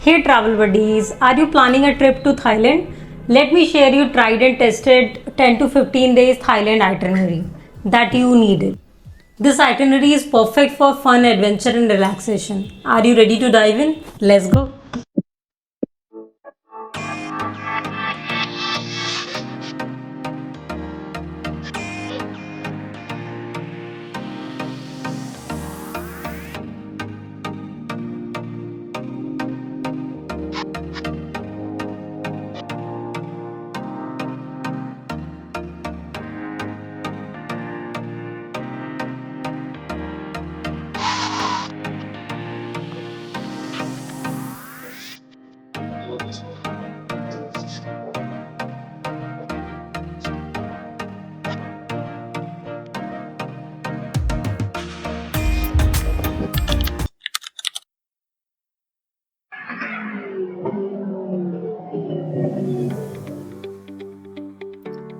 Hey travel buddies, are you planning a trip to Thailand? Let me share you tried and tested 10 to 15 days Thailand itinerary that you needed. This itinerary is perfect for fun, adventure and relaxation. Are you ready to dive in? Let's go.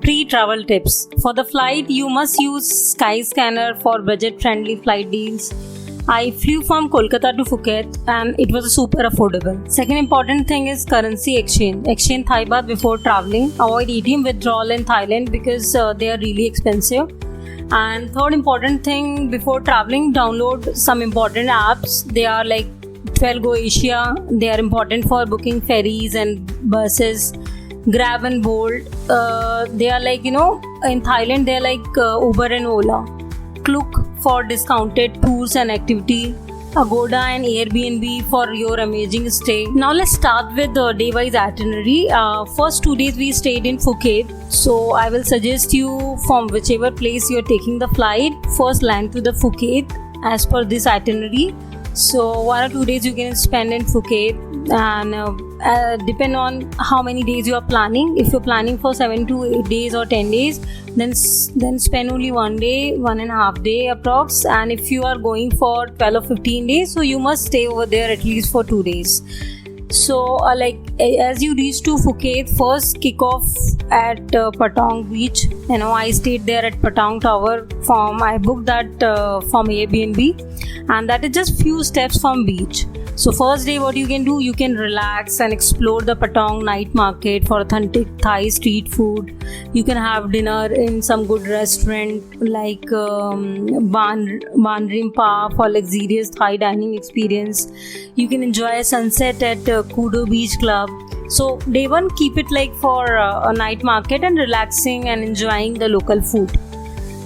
Pre-travel tips. For the flight, you must use Skyscanner for budget-friendly flight deals. I flew from Kolkata to Phuket and it was super affordable. Second important thing is currency exchange. Exchange Thai baht before traveling. Avoid ATM withdrawal in Thailand because they are really expensive. And third important thing before traveling, download some important apps. They are like 12 Go Asia. They are important for booking ferries and buses. Grab and Bolt. They are like, in Thailand, they are like Uber and Ola. Klook for discounted tours and activity. Agoda and Airbnb for your amazing stay. Now let's start with the day-wise itinerary. First 2 days we stayed in Phuket. So I will suggest you from whichever place you are taking the flight, first land to the Phuket as per this itinerary. So 1 or 2 days you can spend in Phuket and depend on how many days you are planning. If you're planning for 7 to 8 days or 10 days, then spend only 1 day, 1.5 day approx. And if you are going for 12 or 15 days, so you must stay over there at least for 2 days. So as you reach to Phuket, first kick off at Patong Beach. I stayed there at Patong Tower. I booked that from Airbnb, and that is just few steps from beach. So first day what you can do, you can relax and explore the Patong night market for authentic Thai street food. You can have dinner in some good restaurant like Ban Rimpa for luxurious Thai dining experience. You can enjoy a sunset at Kudo Beach Club. So day one, keep it like for a night market and relaxing and enjoying the local food.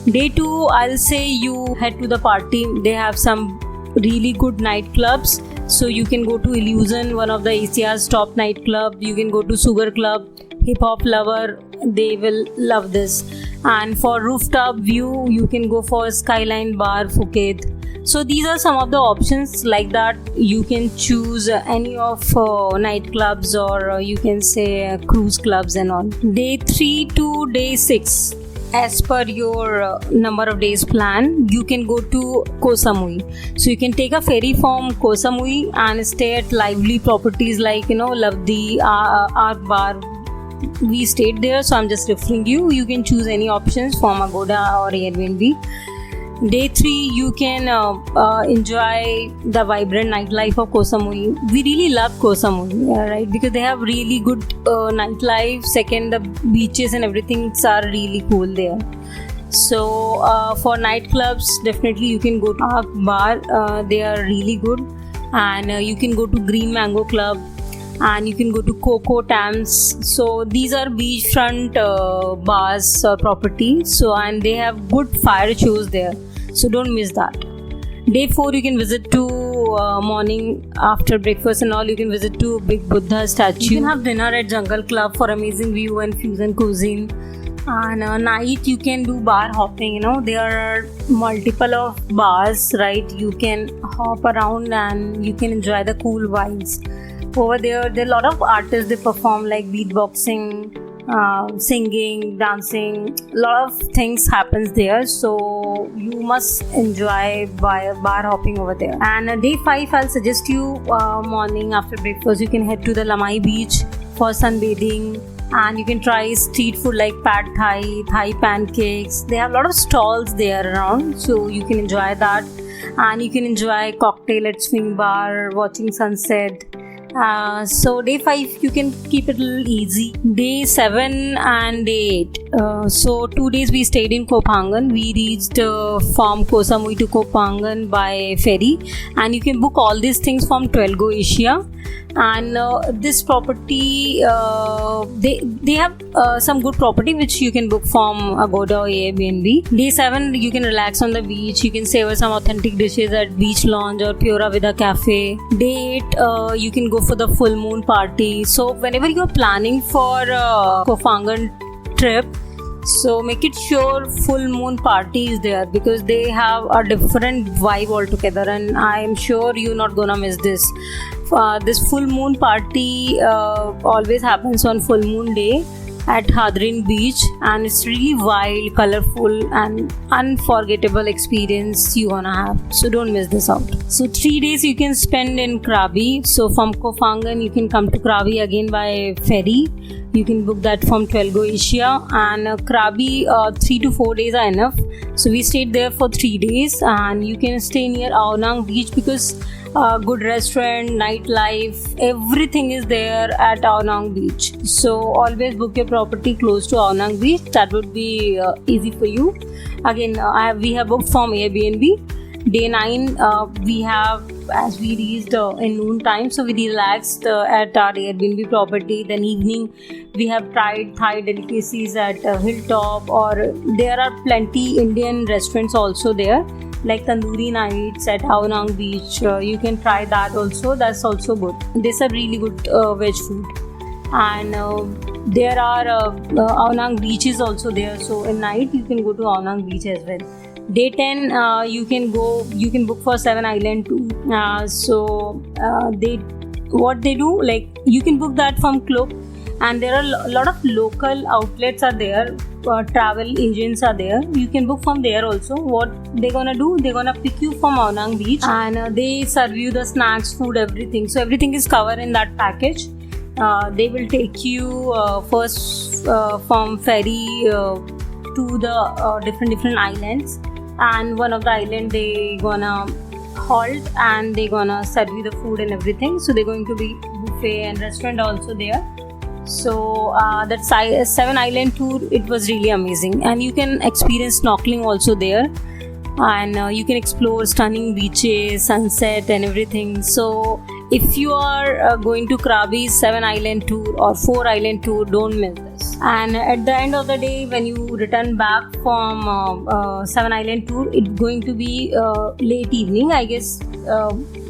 Day two, I'll say you head to the party. They have some really good nightclubs. So you can go to Illusion, one of the Asia's top nightclub. You can go to Sugar Club, Hip Hop Lover. They will love this. And for rooftop view, you can go for Skyline Bar Phuket. So these are some of the options like that. You can choose any of nightclubs or you can say cruise clubs and all. Day 3 to day 6. As per your number of days plan, you can go to Koh Samui. So you can take a ferry from Koh Samui and stay at lively properties like Lavdi, Ark Bar. We stayed there, so I'm just referring you. You can choose any options from Agoda or Airbnb. Day 3, you can enjoy the vibrant nightlife of Koh Samui. We really love Koh Samui, right? Because they have really good nightlife. Second, the beaches and everything are really cool there. So for nightclubs, definitely you can go to Ark Bar. They are really good. And you can go to Green Mango Club. And you can go to Coco Tams. So these are beachfront bars or properties. So and they have good fire shows there. So don't miss that. Day 4, you can visit to morning after breakfast and all. You can visit to Big Buddha statue. You can have dinner at Jungle Club for amazing view and fusion cuisine. And night you can do bar hopping. There are multiple of bars, right? You can hop around and you can enjoy the cool vibes. Over there are a lot of artists. They perform like beatboxing, singing, dancing. A lot of things happens there. So you must enjoy bar hopping over there. And day 5, I'll suggest you morning after breakfast, you can head to the Lamai beach for sunbathing. And you can try street food like pad thai, Thai pancakes. They have a lot of stalls there around, so you can enjoy that. And you can enjoy cocktail at swing bar, watching sunset. So day 5 you can keep it a little easy. Day 7 and day 8. So 2 days we stayed in Koh Phangan. We reached from Koh Samui to Koh Phangan by ferry, and you can book all these things from 12 Go Asia. And this property, they have some good property which you can book from Agoda or Airbnb. Day 7 you can relax on the beach. You can savor some authentic dishes at Beach Lounge or Pura Vida Cafe. Day 8 you can go for the full moon party. So whenever you are planning for Koh Phangan trip, so make it sure full moon party is there, because they have a different vibe altogether, and I am sure you're not gonna miss this. This full moon party always happens on full moon day at Hadrin Beach, and it's really wild, colorful, and unforgettable experience you gonna have. So don't miss this out. So 3 days you can spend in Krabi. So from Koh Phangan you can come to Krabi again by ferry. You can book that from 12 Go Asia, and Krabi 3 to 4 days are enough. So we stayed there for 3 days, and you can stay near Ao Nang Beach because good restaurant, nightlife, everything is there at Ao Nang Beach. So always book your property close to Ao Nang Beach. That would be easy for you. Again, we have booked from Airbnb. Day 9 we have, as we reached in noon time, so we relaxed at our Airbnb property. Then evening we have tried Thai delicacies at Hilltop, or there are plenty Indian restaurants also there, like Tandoori Nights at Ao Nang Beach. You can try that also. That's also good. They serve really good veg food. And there are Ao Nang Beach is also there. So at night you can go to Ao Nang Beach as well. Day 10 you can book for 7 Island tour. So what they do, like you can book that from Klook, and there are a lot of local outlets are there. Travel agents are there. You can book from there also. What they're gonna do, they're gonna pick you from Ao Nang Beach, and they serve you the snacks, food, everything. So everything is covered in that package. They will take you first from ferry to the different islands, and one of the island they gonna halt and they gonna serve you the food and everything. So they're going to be buffet and restaurant also there. So that 7 Island tour, it was really amazing, and you can experience snorkeling also there, and you can explore stunning beaches, sunset and everything. So if you are going to Krabi's 7 Island tour or 4 Island tour, don't miss this. And at the end of the day, when you return back from 7 Island tour, it's going to be late evening, I guess.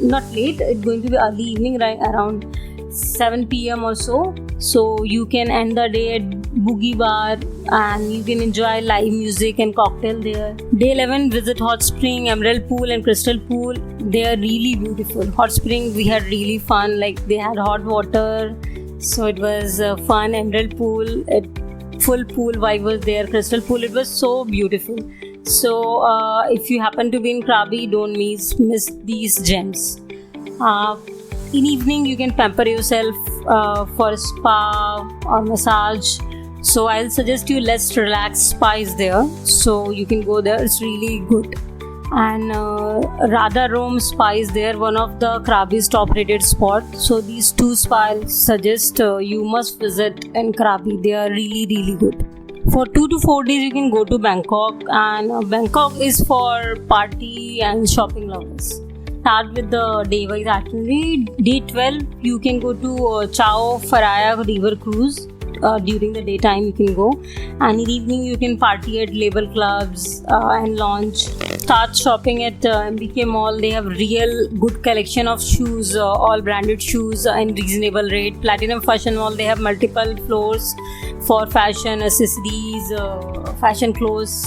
Not late, it's going to be early evening, right around 7 p.m. or so. So you can end the day at Boogie Bar, and you can enjoy live music and cocktail there. Day 11, visit Hot Spring, Emerald Pool and Crystal Pool. They are really beautiful. Hot Spring, we had really fun. Like they had hot water, so it was fun. Emerald Pool, full pool vibe was there. Crystal Pool, it was so beautiful. So if you happen to be in Krabi, don't miss these gems. In evening, you can pamper yourself for spa or massage. So I'll suggest you let's relax spa is there. So you can go there. It's really good. And Radha Rome Spa is there, one of the Krabi's top rated spot. So these two spas I'll suggest you must visit in Krabi. They are really good. For 2 to 4 days you can go to Bangkok, and Bangkok is for party and shopping lovers. Start with the day-wise itinerary. Day 12 you can go to Chao Phraya river cruise. During the daytime you can go, and in the evening you can party at label clubs and lounge. Start shopping at MBK Mall. They have real good collection of shoes, all branded shoes in reasonable rate. Platinum Fashion Mall, they have multiple floors for fashion accessories, fashion clothes,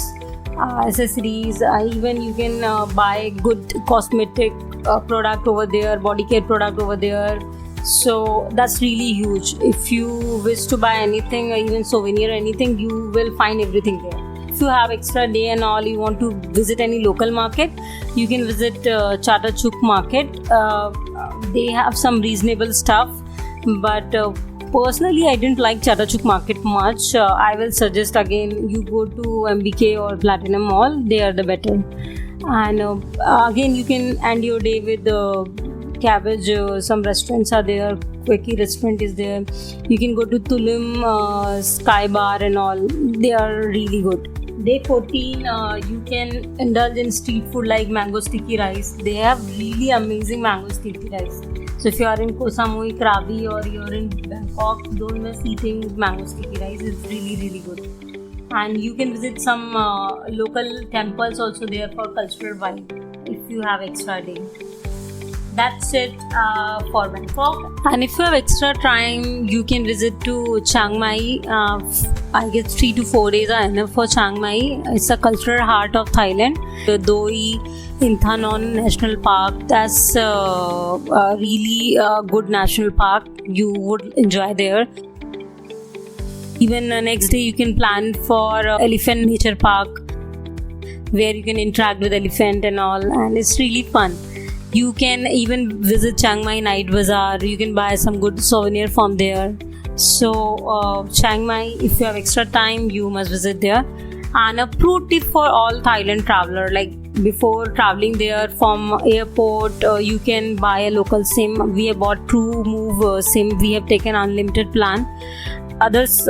accessories. Even you can buy good cosmetic product over there, body care product over there. So that's really huge. If you wish to buy anything, or even souvenir or anything, you will find everything there. If you have extra day and all, you want to visit any local market, you can visit Chatachuk market. They have some reasonable stuff, but personally I didn't like Chatachuk market much. I will suggest again you go to MBK or Platinum Mall. They are the better. And again you can end your day with Cabbage, some restaurants are there. Quickie restaurant is there. You can go to Tulum Sky Bar and all. They are really good. Day 14, you can indulge in street food like mango sticky rice. They have really amazing mango sticky rice. So if you are in Koh Samui, Krabi, or you're in Bangkok, don't miss eating mango sticky rice. It's really, really good. And you can visit some local temples also there for cultural vibe if you have extra day. That's it for Bangkok. And if you have extra time, you can visit to Chiang Mai. I guess 3 to 4 days are enough for Chiang Mai. It's a cultural heart of Thailand. The Doi Inthanon National Park. That's a really good national park. You would enjoy there. Even the next day, you can plan for Elephant Nature Park, where you can interact with elephant and all, and it's really fun. You can even visit Chiang Mai Night Bazaar. You can buy some good souvenir from there. So Chiang Mai, if you have extra time, you must visit there. And a pro tip for all Thailand traveler, like before traveling there from airport, you can buy a local SIM. We have bought TrueMove SIM. We have taken unlimited plan. Others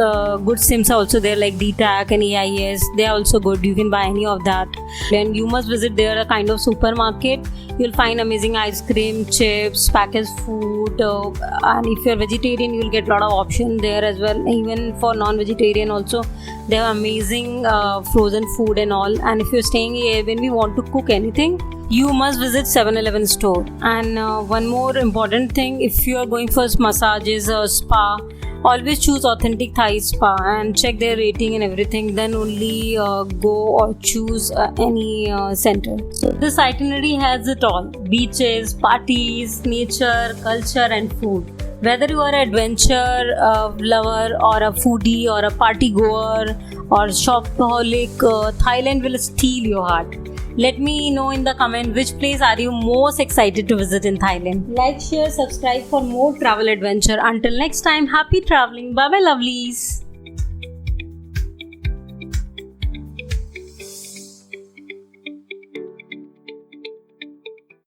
good SIMs are also there like DTAC and AIS. They are also good. You can buy any of that. Then you must visit there a kind of supermarket. You'll find amazing ice cream, chips, packaged food, and if you're vegetarian, you'll get a lot of options there as well. Even for non-vegetarian also, they have amazing frozen food and all. And if you're staying here when we want to cook anything, you must visit 7-Eleven store. And one more important thing, if you are going for massages or spa, always choose authentic Thai spa and check their rating and everything. Then only go or choose any center. So this itinerary has it all: beaches, parties, nature, culture, and food. Whether you are an adventure lover or a foodie or a party goer or shopaholic, Thailand will steal your heart. Let me know in the comment which place are you most excited to visit in Thailand. Like, share, subscribe for more travel adventure. Until next time, happy traveling. Bye bye, lovelies.